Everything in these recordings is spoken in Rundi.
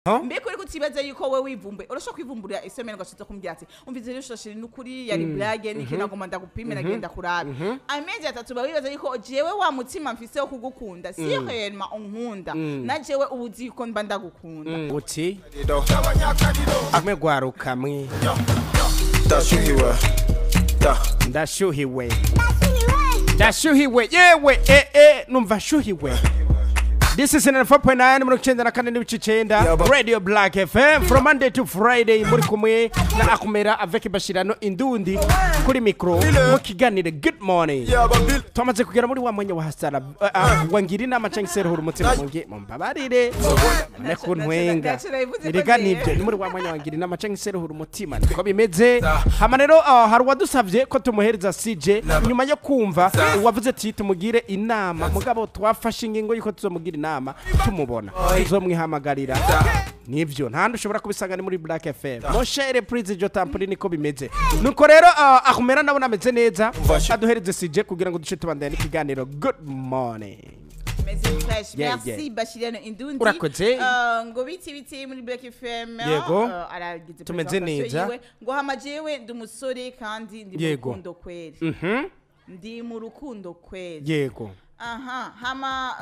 Mbeko uri kutibaza yuko we wivumbe urashobora kwivumbura isomero gashitse kumbwira ati umvize rero shashiri n'ukuri yari blague niki nagoma ndagupime nagenda kurabe amezi atatu bawibaza yuko jewe wa mutima mfise wo kugukunda si réellement unkunda na jewe ubuzi yuko mba ndagukunda uti amwe gwarukamwe ndashuhiwe yewe numva shuhiwe. This is 4.9 muri 94.9 Radio Black FM from Monday to Friday muri kumwe na akumera avec Bashirano Indundi kuri micro mu kiganiro good morning. Twamaze kugera muri wa mwanya wa hasara wangira inama cyangwa se ruhura umutima munge mumbabarire ne kuntwenga irega nibyo ni muri wa mwanya wangira inama cyangwa se ruhura umutima niko bimeze. Hama rero hari wadusavye ko tumuhereza CJ nyuma yo kumva wavuze ati tumugire inama mugabo twafashe ingingo yuko tuzomugira inama tumubona tuzomwihamagarira nivyo ntandi ushobora kubisanga muri Black FM Moshere Prince Jotampuri niko bimeze nuko rero akumera nabo nameze neza aduhereze CJ kugira ngo duce tubandanye n'ikiganiro good morning. Merci Bashirano Indundi ngo biti muri Black FM aragize tumeze neza ngo hamajewe ndumusore kandi ndi mu rukundo kweli ndi mu rukundo kweli yego hama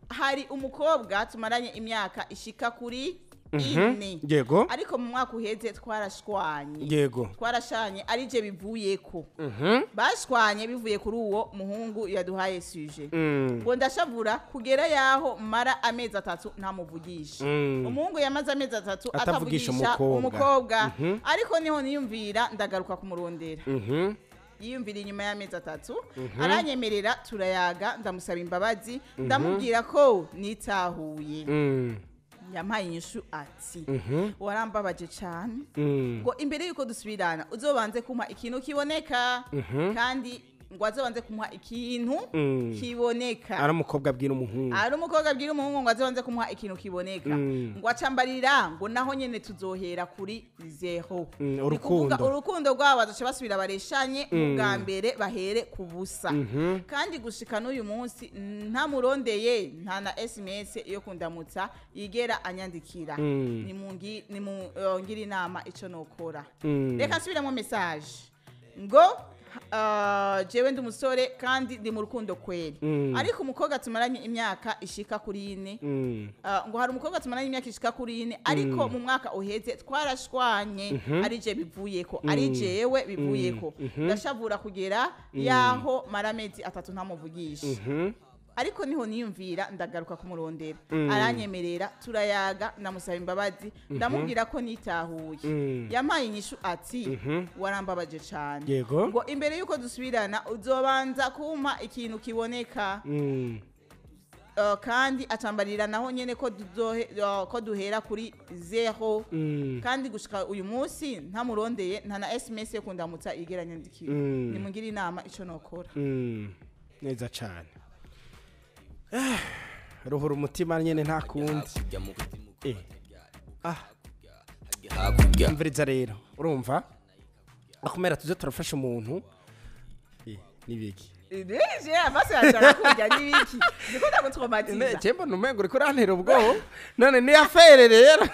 hari umukobwa tumaranye imyaka ishika kuri ine yego ariko mu mwaka uheze twarashwanye yego twarashanye arije bivuyeko bashwanye bivuye kuri uwo muhungu yaduhaye suje ngo ndashavura kugera yaho mara amezi atatu ntamuvugisha umuhungu yamaze amezi atatu atavugisha umukobwa ariko niho niyumvira ndagaruka kumurondera yiyumvira inyuma y'amezi atatu aranyemerera turayaga ndamusaba imbabazi ndamubwira ko nitahuye yampaye inyishu ati warambabaje cyane ngo imbere yuko dusubirana uzobanze kumpa ikintu kiboneka kandi ngo azabanze kumuha ikintu kiboneka ari umukobwa abwira umuhungu ngo azabanze kumuha ikintu kiboneka ngo acambarira ngo naho nyene tuzohera kuri zero urukundo rwabo bazoca basubira bareshanye ubwa mbere bahere ku busa kandi gushika n'uyu munsi ntamurondeye nta na SMS yo kundamutsa yigera anyandikira nimungire inama ico nokora reka nsubiramo message ngo jewe ndi umusore kandi ndi mu rukundo kweli ariko umukobwa tumaranye imyaka ishika kuri ine ngo hari umukobwa tumaranye imyaka ishika kuri ine ariko mu mwaka uheze twarashwanye arije bivuyeko ari jewe bivuyeko ndashavura kugera yaho maramezi atatu ntamuvugisha ariko niho niyumvira ndagaruka kumurondera aranyemerera turayaga ndamusaba imbabazi ndamubwira ko nitahuye yampaye inyishu ati warambabaje cyane ngo imbere yuko dusubirana uzobanza kumpa ikintu kiboneka kandi acambarira naho nyene ko duhera kuri zero kandi gushika uyu munsi ntamurondeye nta na SMS yo kundamutsa igeranya ndikira nimungire inama ico nokora neza cyane ruhura umutima nyene nta kundi mviriza rero urumva akumera tuze turafasha umuntu nibiki Deje abase yashaka kujya nibiki nikunda gutraumatiza cyembo numengo riko rantera ubwo none ni afere rero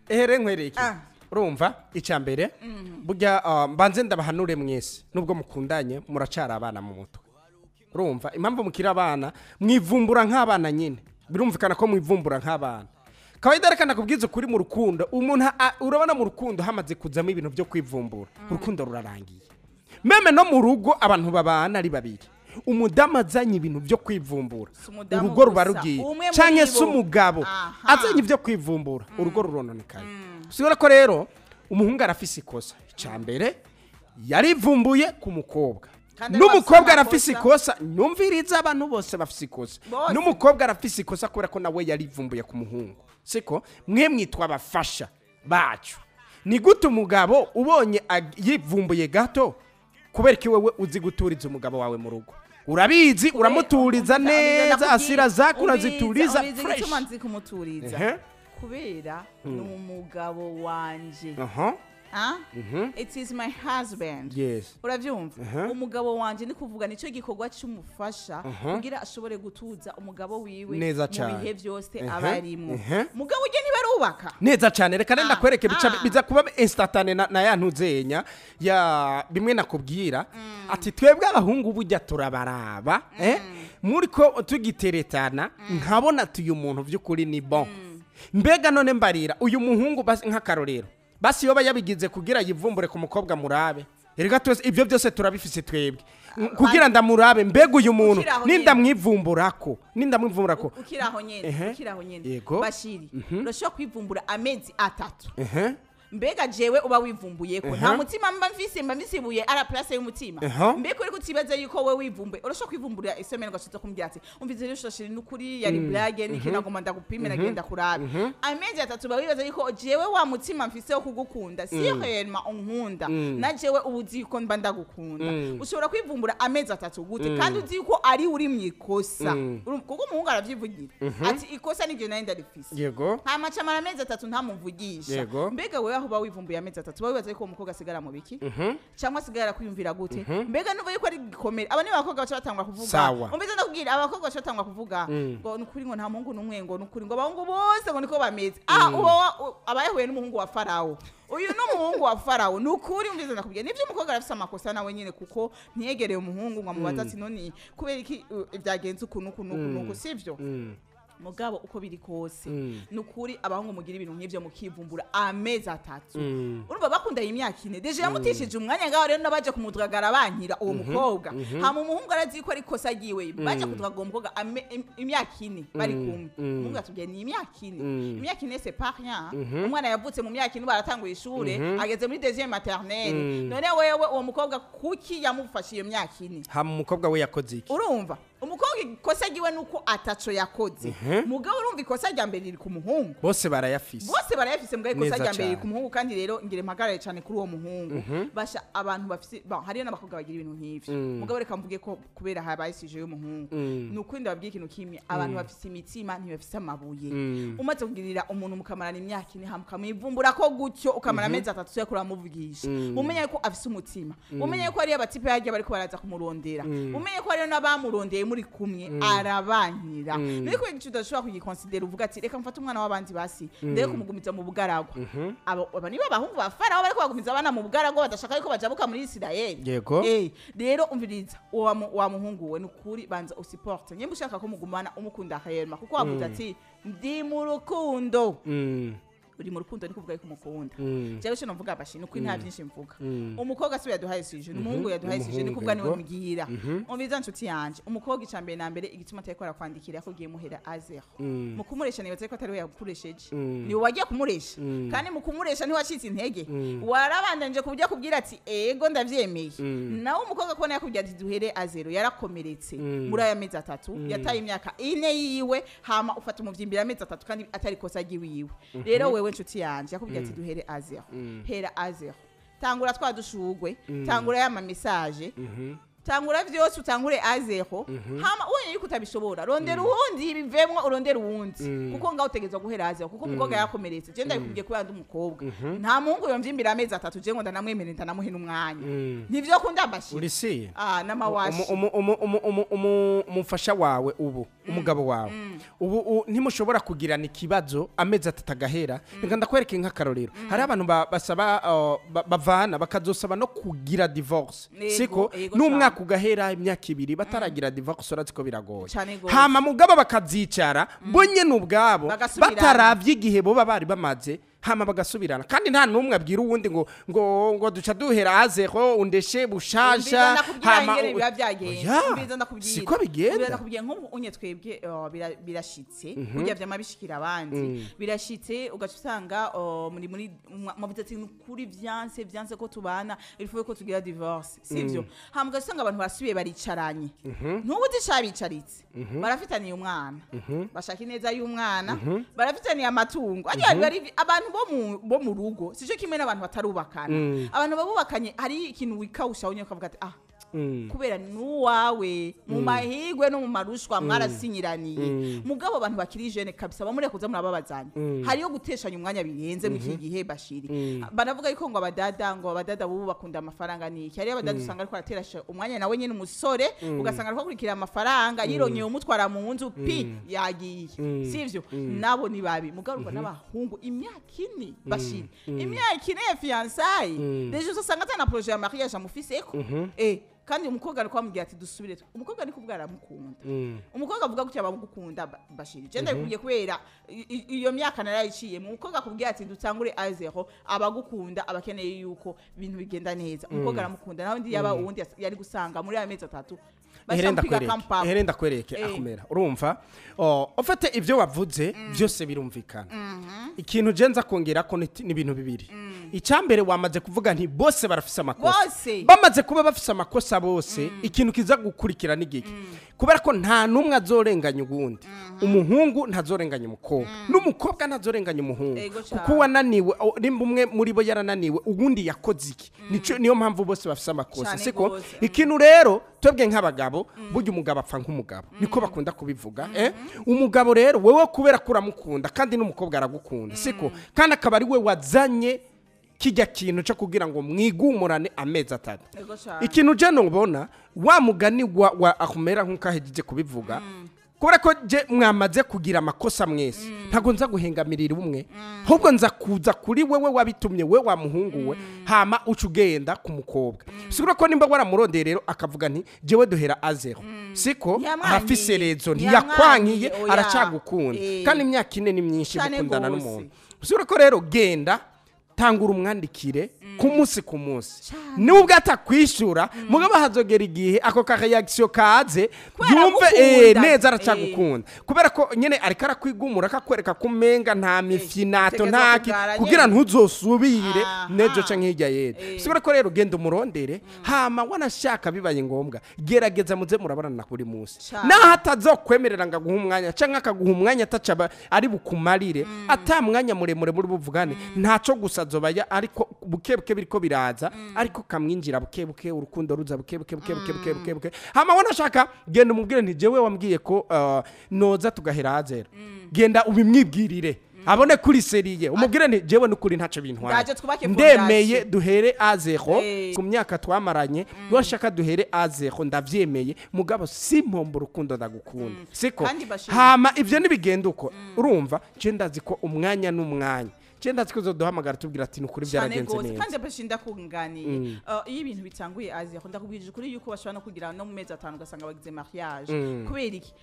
ehere nkwereke urumva icambere burya mbanze ndabahanure mwese nubwo mukundanye muracara abana mu mutwe urumva impamvu mukira abana mwivumbura nk'abana nyine birumvikana ko mwivumbura nk'abana kawaida rekana kubwiza kuri mu rukundo umuntu urabona mu rukundo hamaze kuzamo ibintu byo kwivumbura urukundo rurarangiye meme no mu rugo abantu babana ari babiri umudamu azanye ibintu byo kwivumbura urugo ruba rugiye canke se umugabo azanye ibyo kwivumbura urugo rurononekaye sigura ko rero umuhungu arafise ikosa icambere yarivumbuye ku mukobwa n'umukobwa arafise ikosa nyumviriza abantu bose bafise ikosa n'umukobwa arafise ikosa kubera ko nawe yarivumbuye ku muhungu siko mwe mwitwa abafasha bacu ni gute umugabo ubonye yivumbuye gato kubera ko wewe uzi guturiza umugabo wawe mu rugo urabizi uramuturiza neza asira zako urazituriza fresh kubera ni umugabo wanje it is my husband. Yes. Uravyumva umugabo wanje ni kuvuga nico gikorwa cy'umufasha kugira ashobore gutuza umugabo wiwe mu bihe byose abarimo mugabo uje ntibarubaka neza cyane reka nenda kwereke biza kuba instantané na yantuzenya ya bimwe nakubwira ati twebwe abahungu bujya turabaraba muri ko tugiteretana nkabona tuyu muntu by'ukuri ni bon mbega none mbarira uyu muhungu nk'akarorero basi yoba yabigize kugira yivumbure ku mukobwa murabe erega twese ibyo byose turabifise twebwe kugira ndamurabe mbega uyu muntu nindamwivumburako ukiraho nyene bashiri urashobora kwivumbura amezi 3 mbega jewe uba wivumbuye ko nta mutima mba mfisibuye ara place y'umutima mbega uri kutibaza yuko we wivumbuye urashobora kwivumbura isomero gashize kumbya ati umvize rero shashiri n'ukuri yari blague n'ikinagoma ndagupimira genda kurabe amezi 3 bawibaza yuko jewe wa mutima mfise wo kugukunda si réellement unkunda na jewe ubuzi yuko mba ndagukunda ushobora kwivumbura amezi 3 gute kandi uzi yuko ari uri mwikosa kuko umuhungu aravyivugira ati ikosa nivyo nayo ndarifise yego nta macamara amezi 3 ntamuvugisha mbega we aho bawivumbuye amezi 3 bawibaza yuko umukobwa asigara mu biki cyangwa asigara kwiyumvira gute mbega nuva yuko ari gikomera abane bakobwa bacha batangwa kuvuga umbize ndakubwira abakobwa bacha batangwa kuvuga ngo nukuri ngo nta muhungu numwe ngo nukuri ngo abahungu bose ngo niko bameze abayehuye n'umuhungu wa Farawo uyu n'umuhungu wa Farawo nukuri umbize ndakubwira nivyo umukobwa arafise amakosa nawe nyine kuko ntiyegereye umuhungu ngo amubaza ati none kubera iki ibyagenze ukuntu sivyo mugabo uko biri kose nukuri abahungu mugira ibintu nk'ivyo mukivumbura amezi 3 urumva bakunda imyaka 4 deje yamutishije umwanya ngaho rero nabaje kumudwagara bankira uwo mukobwa hama umuhungu arazi ko ari kosa giwe baje kudwaga uwo mukobwa imyaka 4 bari kumwe umuhungu atubye ni imyaka 4 imyaka 4 c'est pas rien umwana yavutse mu myaka 4 baratanguye ishure ageze muri deuxième maternelle none wewe uwo mukobwa kuki yamufashiye iyo myaka 4 hama umukobwa we yakoze iki urumva umukobwa ikosa giwe nuko ataco yakoze mugabo urumva ikosa rya mbere riri ku muhungu bose barayafise mbwa ikosa rya mbere riri ku muhungu kandi rero ngire mpagarare cyane kuri uwo muhungu basha abantu bafise hariyo n'abakobwa bagira ibintu nk'ivyo mugabo reka mvuge ko kubera habaye sije y'umuhungu nuko ndababwiye ikintu kimwe abantu bafise imitima ntibafise amabuye umaze kugirira umuntu mukamarana imyaka 4 mukamwivumbura ko gutyo ukamara amezi 3 yo kuramuvugisha umenye ko afise umutima umenye ko ari abatipe yagiye bari ko baraza kumurondera umenye ko ari n'abamurondeye muri kumwe arabankira niko udashobora kuyikonsidera uvuga ati reka mfate umwana w'abandi basi ndeye kumugumiza mu bugaragwa aba niba bahungu ba Farawo bari kubagumiza abana mu bugaragwa badashaka yuko bajabuka muri Isirayeli yego rero umviriza wa muhungu we nukuri banza usiporte nyemba ushaka ko mugumana umukunda akayema kuko wavuze ati ndi mu rukundo uri mu rukundo ni kuvuga ko umukunda cyangwa se novuga bashi nuko nta byinshi mvuga umukobwa se yaduhaye sije umuhungu yaduhaye sije ni kuvuga niwe mugira umviza nshuti yanje umukobwa icambere na mbere igituma atayikora kwandikira yakogiye muhera azero mu kumuresha nibatse ko atari we yakuresheje ni wagiye kumuresha kandi mu kumuresha ni wacitse intege warabandanje kubujya kubwira ati ego ndavyemeye nawe umukobwa ko yakubwira ati duhere azero yarakomeretse muri aya mezi 3 yataye imyaka 4 yiwe hama ufata umuvyimbira amezi 3 kandi atari kosa giwiwe rero wewe nshuti yanje yakubwiye ati duhere azero hera azero tangura twadushugwe tangura ya message tangura vyose utangure azero hama uye yuko utabishobora rondera uwundi bivemwa urondera uwundi kuko ngaho utegezwa guhera azero kuko umukobwa yakomeretse je ndabikubwiye ko yandi umukobwa nta muhungu yomvyimbira amezi 3 je ngo ndanamwemere ntanamuhena umwanya nivyo kunda bashi urisi namawashi umufasha wawe ubu umugabo wawe ubu ntimushobora kugirana ikibazo amezi 3 agahera reka ndakwereke nk'akarorero hari abantu basaba bavana bakazosaba no kugira divorce siko n'umwaka ugahera imyaka 2 bataragira divorce uraziko biragoye hama mugabo bakazicara bonye n'ubwabo bataravye igihe bo bari bamaze hama bagasubirana kandi nta numwe abwira uwundi ngo duca duhera azero undeshe bushasha hama umbiza ndakubwira siko bigenda ndakubwira nko unye twebwe birashitse kujya vyamabishikira abandi birashitse ugasanga muri mabitati kuri vyanse ko tubana ilifuye ko tugira divorce sivyo hama ugasanga abantu basubiye baricaranye ntubuzi cabicaritse barafitaniye umwana bashaka ineza y'umwana barafitaniye amatungo ari abantu bo mu rugo sijo kimwe n'abantu batarubakana abantu babubakanye hari ikintu wikawusha unye ukavuga ati kubera nuwawe mu mahigwe no mu marushwa mwarasinyiraniye mugabo abantu bakiri jene kabisa bamure kuza murababazanya hariyo guteshanya umwanya birenze mu iki gihe bashiri banavuga yuko ngo abadada bubu bakunda amafaranga niki hariyo abadada usanga ariko araterasha umwanya nawe nyene umusore ugasanga ariko kurikira amafaranga yironyeye umutwara mu nzu pi yagiye sivyo nabo ni babi mugarumva n'abahungu imyaka ine bashiri imyaka ine ya fiançailles deje usanga tana projet ya mariage amufiseko kandi umukobwa ariko amubwira ati dusubire umukobwa ni kubwara mukunda umukobwa avuga gutya bamugukunda bashiri je ndakubwiye kubera iyo myaka narayiciye umukobwa akubwira ati dutangure a zero abagukunda abakeneye yuko ibintu bigenda neza umukobwa aramukunda nawe ndi yaba uwundi yari gusanga muri amezi 3 herenda kwereke akumera urumva ofete ivyo wavuze byose birumvikana ikintu je nza kongera ko ni ibintu bibiri icambere wamaze kuvuga nti bose barafise amakosa bamaze kuba bafise amakosa bose ikintu kiza gukurikira n'igiki kubera ko nta numwe azorenganya ugundi umuhungu ntazorenganya umukobwa n'umukobwa ntazorenganya umuhungu kuko wananiwe nimba umwe muri bo yarananiwe ugundi yakoze iki niyo mpamvu bose bafise amakosa siko ikintu rero twebwe nk'abagabo burya umugabo apfa nk'umugabo niko bakunda kubivuga umugabo rero wewe kubera kuramukunda kandi n'umukobwa aragukunda siko kandi akaba ari we wazanye kijya kintu cyo kugira ngo mwigumurane amezi 3 ikintu je nobona wa mugani wa akumera nk'ukahejeje kubivuga kubera ko je mwamaze kugira amakosa mwese ntago nza guhengamirira umwe ahubwo nza kuza kuri wewe wabitumye we wa muhungu we hama ucugenda ku mukobwa sigura ko nimba waramurondeye rero akavuga nti jewe duhera a zero siko arafise rezo ntiyakwankiye aracagukunda kandi imyaka ine ni myinshi gukundana n'umuntu sigura ko rero genda tangura umwandikire ku munsi nubwo atakwishura mugabo hazogera igihe ako reaction kaze yumve neza aracagukunda kubera ko nyene ariko arakwigumura akakwereka kumenga nta mifinato ntaki kugira ntuzosubire nejo canke hirya yede sigura ko rero genda umurondere hama wanashaka bibaye ngombwa gerageza muze murabarana kuri munsi naho atazokwemerera ngo aguha umwanya canke akaguha umwanya atacaba ari bukumarire atamwanya muremure muri buvugane ntaco gusa zobaya ariko bukebuke biriko biraza ariko kamwinjira bukebuke urukundo ruza bukebuke hama wanashaka genda umubwire nti jewe wambwiye ko noza tugahera azera genda ubimwibwirire abone kuri seriye umubwire nti jewe n'ukuri ntaco bintwara ndemeye duhere azero ku myaka twamaranye washaka duhere azero ndavyemeye mugabo simpombo urukundo ndagukunda siko hama ivyo nibigenda uko urumva je ndazi ko umwanya n'umwanya Chenda tikozo duhamagara tubwira ati nukuri byaragenze neza. Kandi bashinda kunganiye. Iyo ibintu bitanguye azi yakunda kubwije kuri yuko bashobora no kugira no mu mezi 5 gasanga bagize mariage. Kubera iki?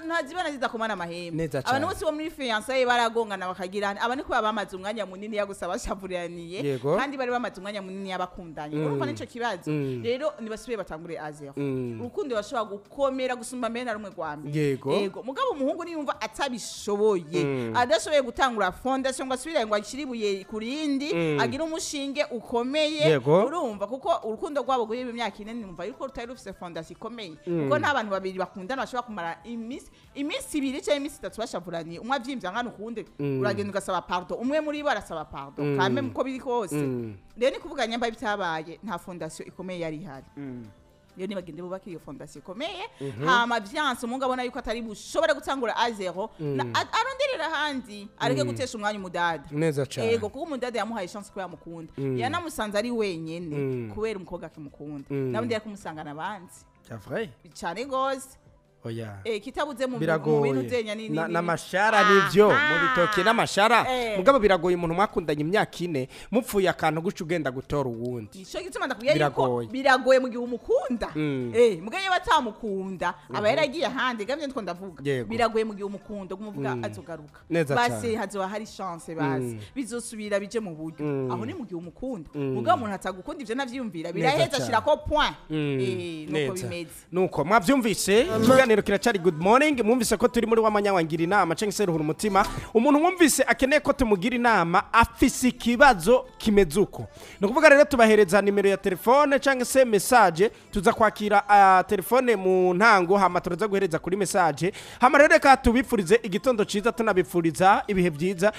Nta zibana zidakomana amahembe. Abantu bose bo muri fiançailles baragongana bakagirana. Abani ko bamaze umwanya munini yagusaba shavuraniye kandi bari bamaze umwanya munini yabakundanye. Urumva nico kibazo. Rero nibasubiye batangure azi yako. Urukundo bashobora gukomera gusumba mbere na rumwe gwambi. Yego. Mugabo umuhungu niyumva atabishoboye. Adashoboye gutangura fondation ngo ngo akiribuye kurindi agira umushinge ukomeye urumva kuko urukundo rwabo guhe imyaka ine numva yuko rutari rufise fondation ikomeye kuko nta bantu babiri bakundana bashobora kumara iminsi 2 cyangwa iminsi 3 bashavuraniye umwe avyimvya ngana ukunde uragenda ugasaba pardon umwe muri bo arasaba pardon kame muko biri kose rero ni kuvuga nyamba bitabaye nta fondation ikomeye yari ihari yo nibagende bubaka iyo fondation ikomeye hama vyanse umunga abona yuko atari bushobora gutangura a zero aronderera handi areke gutesha umwanya umudada neza cyane yego kuko umudada yamuhaye chance ko yamukunda yanamusanze ari wenyene kubera umukobwa akimukunda nabundi yakumusangana abanzi cyavray cyane gose oya kitabuze mu bintu zenya nini namashara nivyo mu bitoke namashara mugabo biragoye umuntu mwakundanye imyaka ine mupfuye akantu guca ugenda gutora uwundi ico gituma ndakubwiye yuko biragoye mu gihe umukunda mugaye batamukunda aba yaragiye handi gamye ndiko ndavuga biragoye mu gihe umukunda gumuvuga azogaruka basi hazoba hari chance basi bizosubira bije mu buryo aho ni mu gihe umukunda mugabo umuntu atagukunda ivyo navyumvira biraheza shirako point nuko bimeze nuko mwavyumvise kiracari good morning mwumvise ko turi muri w'amanyawangiri inama canke se ruhura umutima umuntu mwumvise akeneye ko tumugira inama afise ikibazo kimezuko no kuvuga rero tubahereza nimero ya telefone canke se message tuza kwakira telefone mu ntango hama turaza guhereza kuri message hama rero reka tubipfurize igitondo ciza tunabipfuriza ibihe byiza